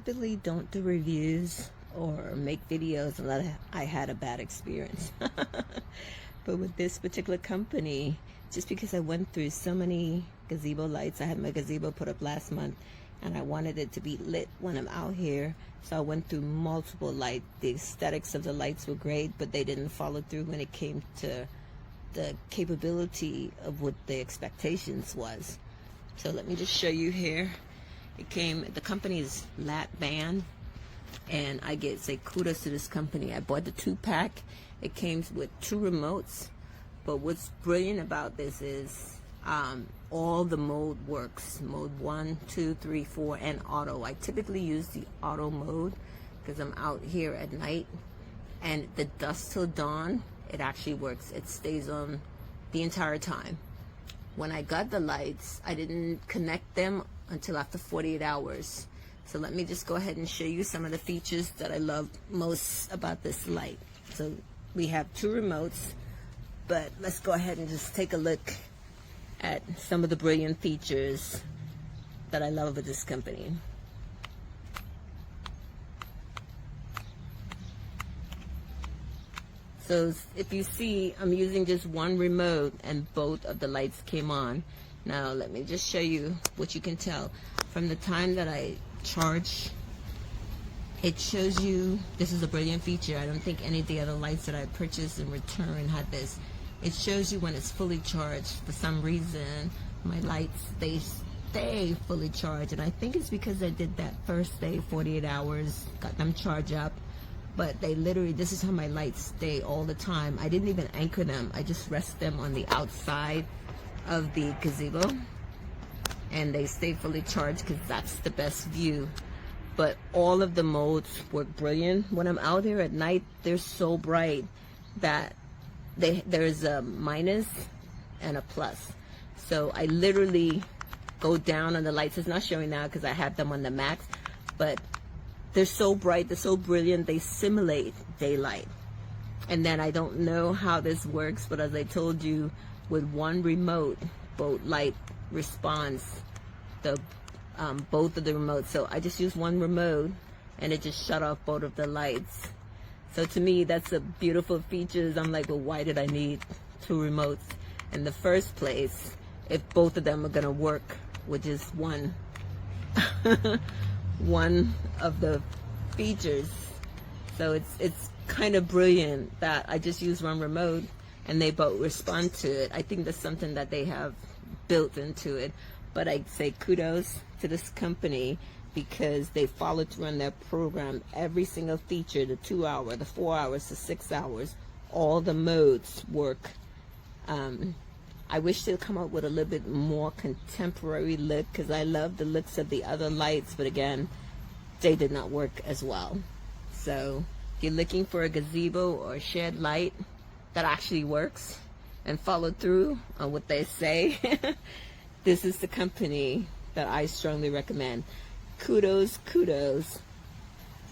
typically don't do reviews or make videos unless I had a bad experience. But with this particular company, just because I went through so many gazebo lights, I had my gazebo put up last month and I wanted it to be lit when I'm out here. So I went through multiple lights. The aesthetics of the lights were great, but they didn't follow through when it came to the capability of what the expectations was. So let me just show you here. It came, the company is Latband, and I get say kudos to this company. I bought the 2-pack. It came with 2 remotes, but what's brilliant about this is all the mode works. Mode 1, 2, 3, 4, and auto. I typically use the auto mode because I'm out here at night, and the dusk till dawn, it actually works. It stays on the entire time. When I got the lights, I didn't connect them until after 48 hours. So let me just go ahead and show you some of the features that I love most about this light. So we have 2 remotes, but let's go ahead and just take a look at some of the brilliant features that I love with this company. So if you see, I'm using just 1 remote and both of the lights came on. Now let me just show you what you can tell. From the time that I charge, it shows you, this is a brilliant feature. I don't think any of the other lights that I purchased in return had this. It shows you when it's fully charged. For some reason, my lights, they stay fully charged. And I think it's because I did that first day, 48 hours, got them charged up. But they literally, this is how my lights stay all the time. I didn't even anchor them. I just rest them on the outside of the gazebo. And they stay fully charged because that's the best view. But all of the modes work brilliant. When I'm out here at night, they're so bright that there's a minus and a plus. So I literally go down on the lights. It's not showing now because I have them on the max, but they're so bright, they're so brilliant, they simulate daylight. And then I don't know how this works, but as I told you, with 1 remote, both light responds the both of the remotes. So I just use 1 remote and it just shut off both of the lights. So to me, that's a beautiful feature. I'm like, well, why did I need 2 remotes in the first place if both of them are gonna work with just one of the features? So it's kind of brilliant that I just use 1 remote and they both respond to it. I think that's something that they have built into it. But I'd say kudos to this company because they followed through on their program. Every single feature, the 2 hour, the 4 hours, the 6 hours, all the modes work. I wish they'd come up with a little bit more contemporary look because I love the looks of the other lights, but again, they did not work as well. So if you're looking for a gazebo or a shed light that actually works and follow through on what they say, this is the company that I strongly recommend. Kudos,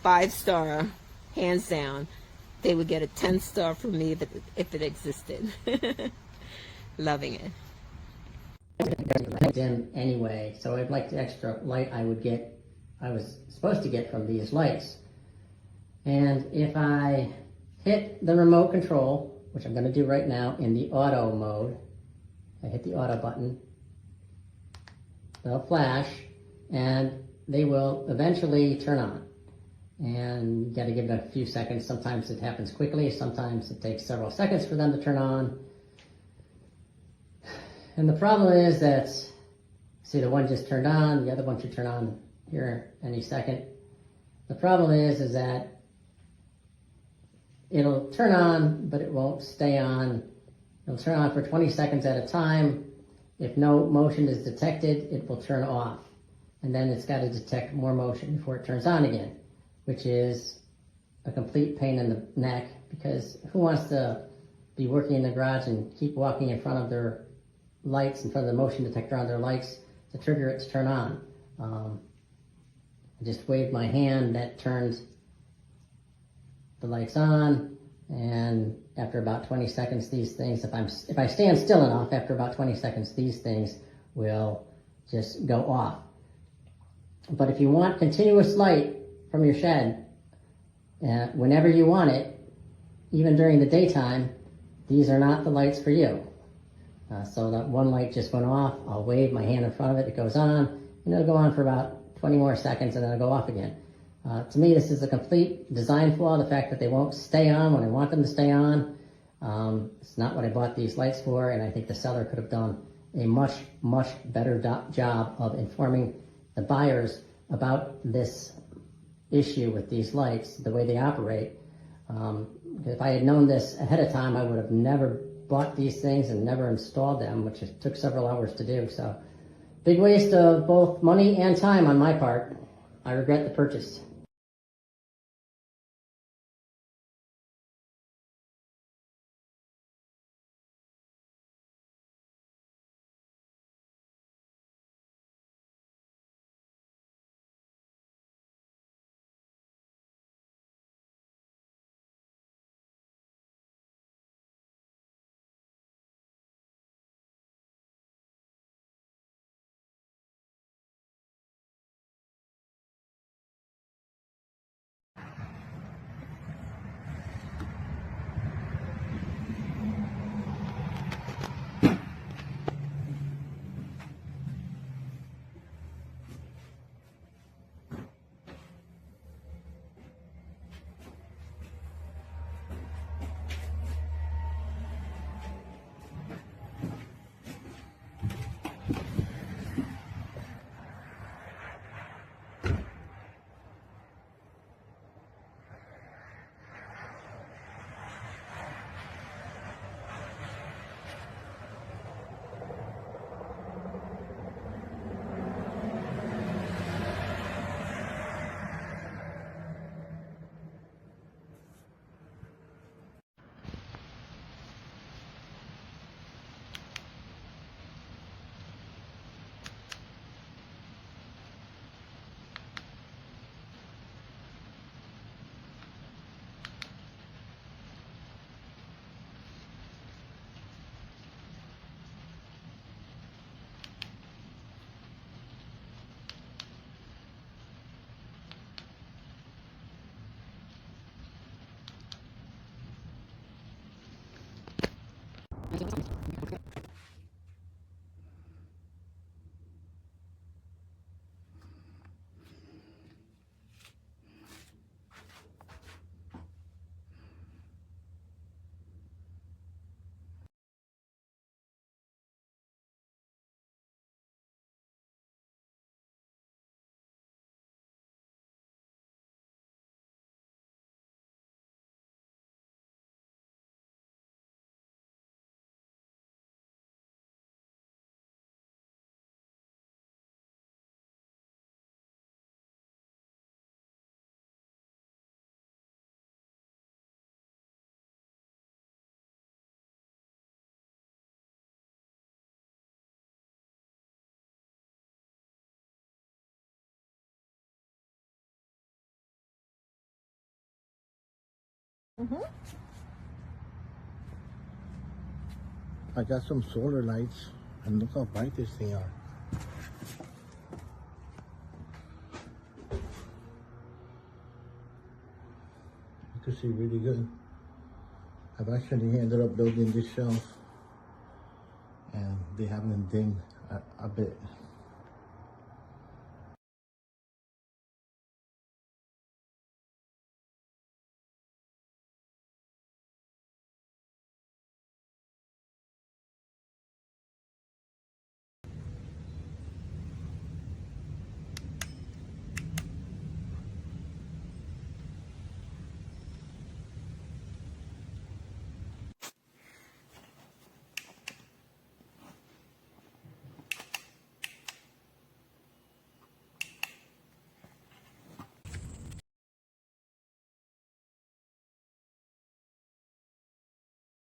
5-star, hands down. They would get a 10-star from me if it existed. Loving it. Dim anyway, so I'd like the extra light I was supposed to get from these lights. And if I hit the remote control, which I'm going to do right now in the auto mode, I hit the auto button, they'll flash and they will eventually turn on. And you got to give it a few seconds. Sometimes it happens quickly, sometimes it takes several seconds for them to turn on. And the problem is that, see, the one just turned on, the other one should turn on here any second. The problem is that it'll turn on, but it won't stay on. It'll turn on for 20 seconds at a time. If no motion is detected, it will turn off. And then it's got to detect more motion before it turns on again, which is a complete pain in the neck because who wants to be working in the garage and keep walking in front of their lights, in front of the motion detector on their lights to trigger it to turn on. I just waved my hand, that turns the lights on, and after about 20 seconds, these things, if I stand still enough, after about 20 seconds, these things will just go off. But if you want continuous light from your shed whenever you want it, even during the daytime, these are not the lights for you. So that one light just went off. I'll wave my hand in front of it. It goes on, and it'll go on for about 20 more seconds, and then it'll go off again. To me, this is a complete design flaw. The fact that they won't stay on when I want them to stay on. It's not what I bought these lights for, and I think the seller could have done a much, much better job of informing the buyers about this issue with these lights, the way they operate. If I had known this ahead of time, I would have never bought these things and never installed them, which it took several hours to do. So, big waste of both money and time on my part. I regret the purchase. I got some solar lights, and look how bright this thing are. You can see really good. I've actually ended up building this shelf, and they haven't dimmed a bit.